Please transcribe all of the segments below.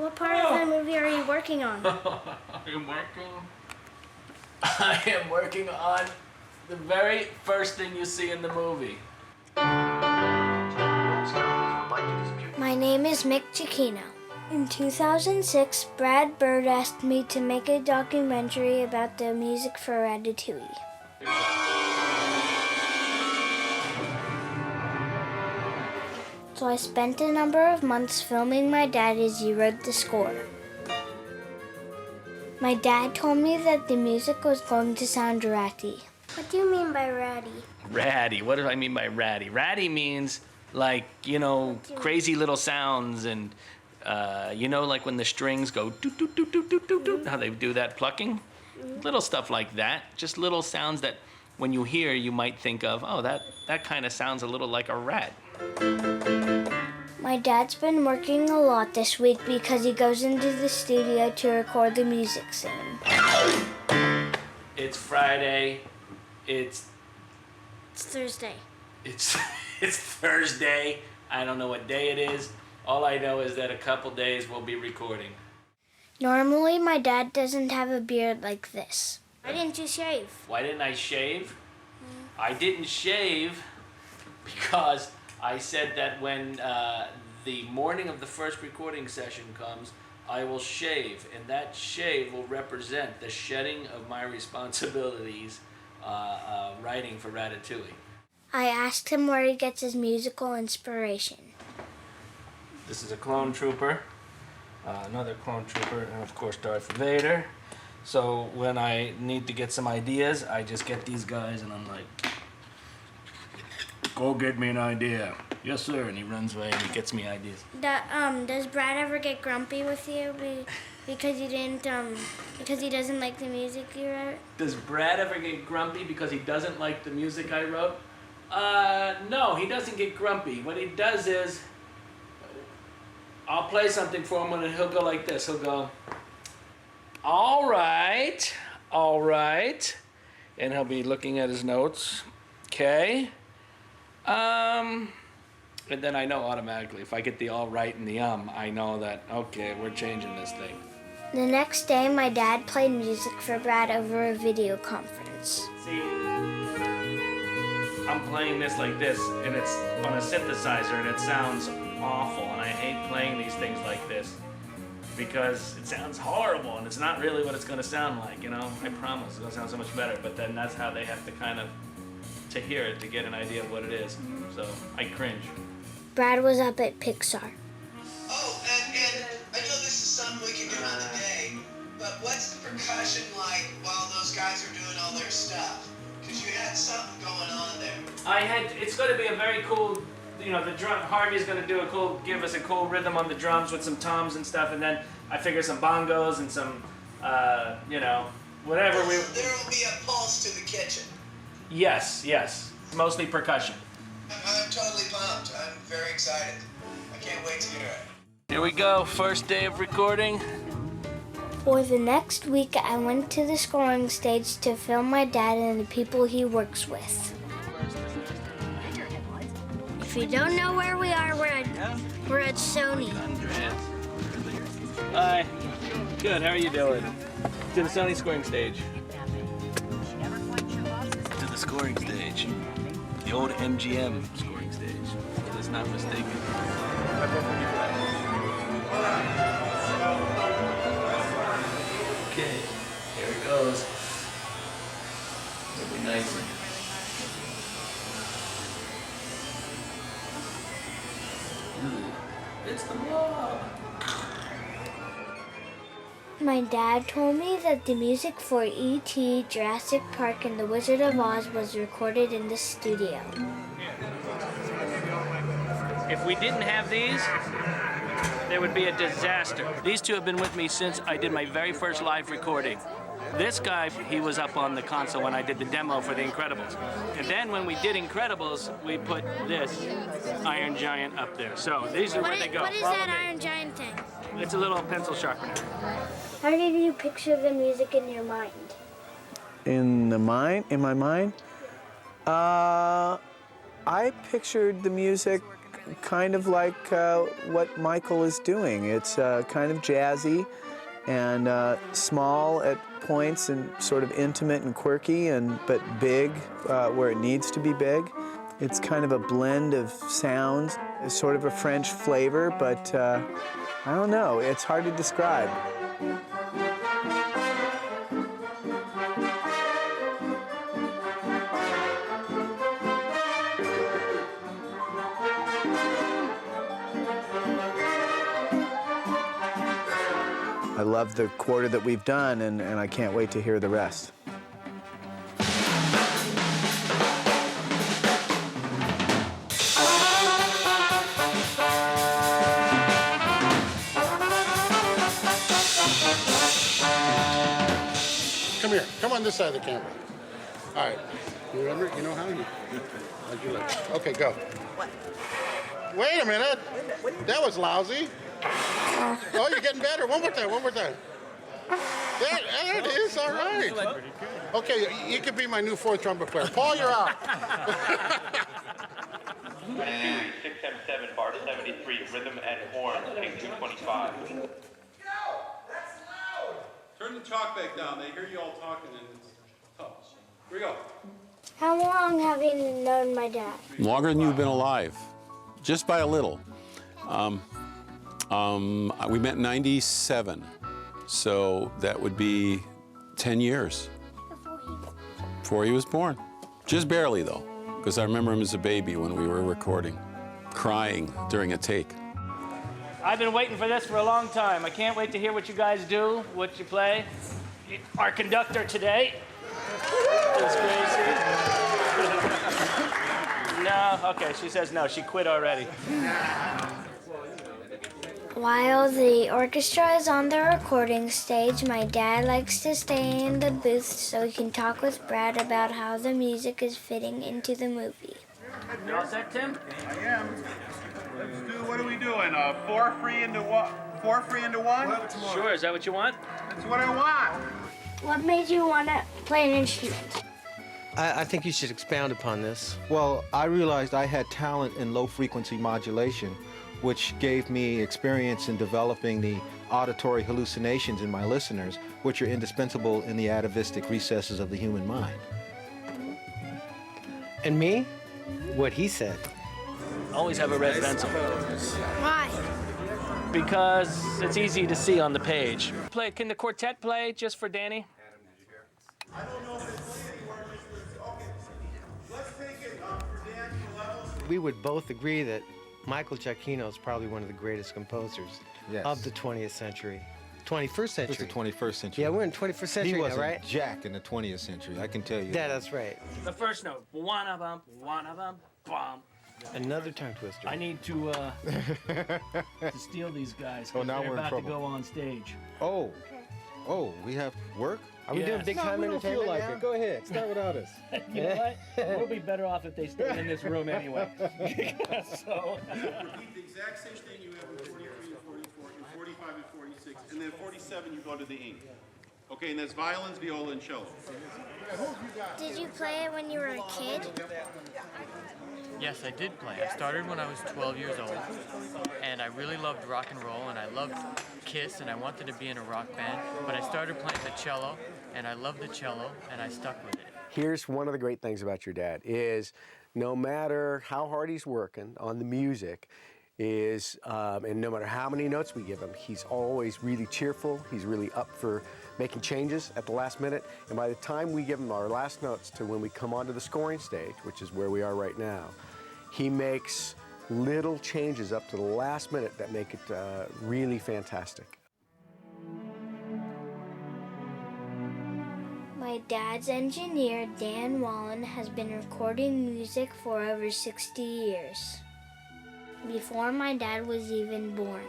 What part of the movie are you working on? I am working on the very first thing you see in the movie. My name is Mick Giacchino. In 2006, Brad Bird asked me to make a documentary about the music for Ratatouille. So I spent a number of months filming my dad as he wrote the score. My dad told me that the music was going to sound ratty. What do you mean by ratty? Ratty, what do I mean by ratty? Ratty means like, you know, crazy little sounds and, you know, like when the strings go doot, doot, doot, doot, doot, doot, doot, how they do that plucking? Little stuff like that, just little sounds that when you hear, you might think of, oh, that kind of sounds a little like a rat. My dad's been working a lot this week because he goes into the studio to record the music scene. It's Friday. It's Thursday. It's Thursday. I don't know what day it is. All I know is that a couple days we'll be recording. Normally, my dad doesn't have a beard like this. Why didn't you shave? Why didn't I shave? I didn't shave because I said that when the morning of the first recording session comes, I will shave, and that shave will represent the shedding of my responsibilities writing for Ratatouille. I asked him where he gets his musical inspiration. This is a clone trooper, another clone trooper, and of course Darth Vader. So when I need to get some ideas, I just get these guys and I'm like, go get me an idea. Yes, sir. And he runs away and he gets me ideas. Does Brad ever get grumpy with you because you didn't because he doesn't like the music you wrote? Does Brad ever get grumpy because he doesn't like the music I wrote? No, he doesn't get grumpy. What he does is, I'll play something for him and he'll go like this. He'll go, all right. And he'll be looking at his notes. Okay. And then I know automatically, if I get the all right and the I know that, okay, we're changing this thing. The next day, my dad played music for Brad over a video conference. See, I'm playing this like this, and it's on a synthesizer, and it sounds awful, and I hate playing these things like this because it sounds horrible, and it's not really what it's going to sound like, you know? I promise, it's going to sound so much better, but then that's how they have to kind of to hear it to get an idea of what it is. So I cringe. Brad was up at Pixar. Oh, and I know this is something we can do on the day, but what's the percussion like while those guys are doing all their stuff? Because you had something going on there. It's going to be a very cool, you know, the drum, Harvey's going to give us a cool rhythm on the drums with some toms and stuff, and then I figure some bongos and some, you know, whatever There will be a pulse to the kitchen. Yes. Mostly percussion. I'm totally pumped. I'm very excited. I can't wait to hear it. Here we go, first day of recording. For the next week, I went to the scoring stage to film my dad and the people he works with. If you don't know where we are, we're at Sony. Hi. Good, how are you doing? To the Sony scoring stage. To the scoring stage. The old MGM scoring stage. If it's not mistaken. Okay, here it goes. It'll be nice. It's the blob. My dad told me that the music for E.T., Jurassic Park, and The Wizard of Oz was recorded in the studio. If we didn't have these, there would be a disaster. These two have been with me since I did my very first live recording. This guy, he was up on the console when I did the demo for The Incredibles. And then when we did Incredibles, we put this Iron Giant up there. So these are where they go. What is that Iron Giant thing? It's a little pencil sharpener. How did you picture the music in your mind? In my mind? I pictured the music kind of like what Michael is doing. It's kind of jazzy and small at points and sort of intimate and quirky, but big where it needs to be big. It's kind of a blend of sounds. It's sort of a French flavor, but I don't know. It's hard to describe. I love the quarter that we've done, and I can't wait to hear the rest. Come here. Come on this side of the camera. All right. You remember? You know how? How'd you like? Okay, go. What? Wait a minute. That was lousy. Oh, you're getting better. One more time. One more time. There it is. All right. Okay, you could be my new fourth trumpet player. Paul, you're out. 677, bar 73, rhythm and horn, take 225. That's loud! Turn the talk back down. They hear you all talking and it's tough. Here we go. How long have you known my dad? Longer than you've been alive, just by a little. We met in '97, so that would be 10 years before he was born. Just barely, though, because I remember him as a baby when we were recording, crying during a take. I've been waiting for this for a long time. I can't wait to hear what you guys do, what you play. Our conductor today is Gracie. No, okay, she says no. She quit already. While the orchestra is on the recording stage, my dad likes to stay in the booth so he can talk with Brad about how the music is fitting into the movie. You all set, Tim? I am. Let's do, what are we doing? 4 free into one? 4 free into one? Sure, is that what you want? That's what I want. What made you want to play an instrument? I think you should expound upon this. Well, I realized I had talent in low-frequency modulation, which gave me experience in developing the auditory hallucinations in my listeners, which are indispensable in the atavistic recesses of the human mind. And me? What he said. Always have a red pencil. Why? Because it's easy to see on the page. Can the quartet play just for Danny? We would both agree that Michael Giacchino is probably one of the greatest composers of the 20th century. 21st century. It's the 21st century. Yeah, we're in 21st century he now, wasn't right? Jack in the 20th century, I can tell you. Yeah, that's right. The first note. Wanna bum, bum. Another tongue twister. I need to steal these guys. Oh, now they're we're in about trouble. to go on stage. Oh, we have work? Are we doing big time entertainment now? Go ahead, start without us. You know what? We'll be better off if they stay in this room anyway. So. Repeat the exact same thing you have in 43 and 44, and 45 and 46, and then 47 you go to the ink. Okay, and that's violins, viola, and cello. Did you play it when you were a kid? Yes, I did play. I started when I was 12 years old, and I really loved rock and roll, and I loved Kiss, and I wanted to be in a rock band, but I started playing the cello, and I loved the cello, and I stuck with it. Here's one of the great things about your dad is no matter how hard he's working on the music, and no matter how many notes we give him, he's always really cheerful. He's really up for making changes at the last minute. And by the time we give him our last notes to when we come onto the scoring stage, which is where we are right now, he makes little changes up to the last minute that make it really fantastic. My dad's engineer, Dan Wallen, has been recording music for over 60 years. Before my dad was even born.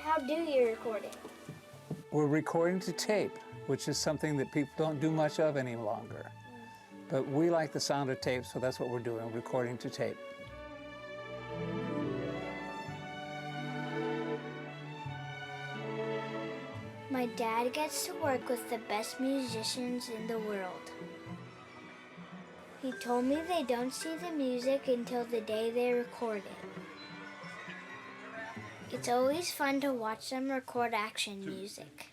How do you record it? We're recording to tape, which is something that people don't do much of any longer. But we like the sound of tape, so that's what we're doing, recording to tape. My dad gets to work with the best musicians in the world. He told me they don't see the music until the day they record it. It's always fun to watch them record action music.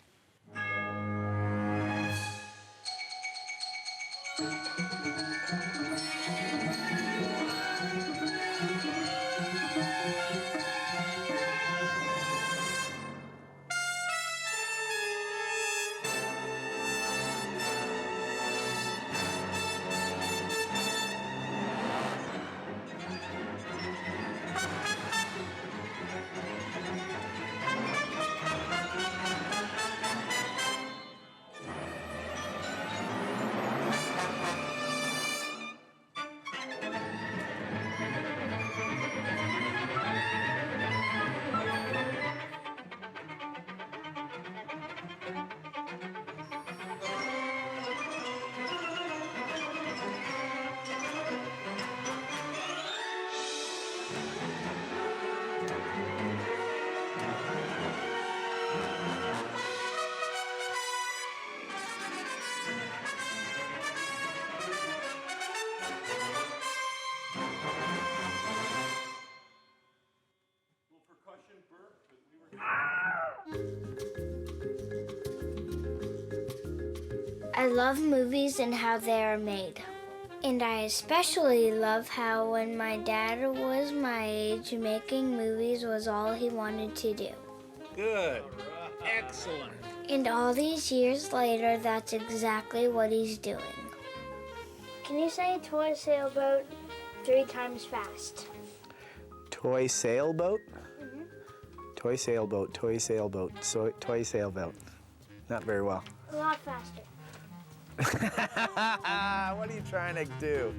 I love movies and how they are made. And I especially love how when my dad was my age, making movies was all he wanted to do. Good. Excellent. And all these years later, that's exactly what he's doing. Can you say toy sailboat 3 times fast? Toy sailboat? Toy sailboat, toy sailboat, toy sailboat. Not very well. A lot faster. What are you trying to do?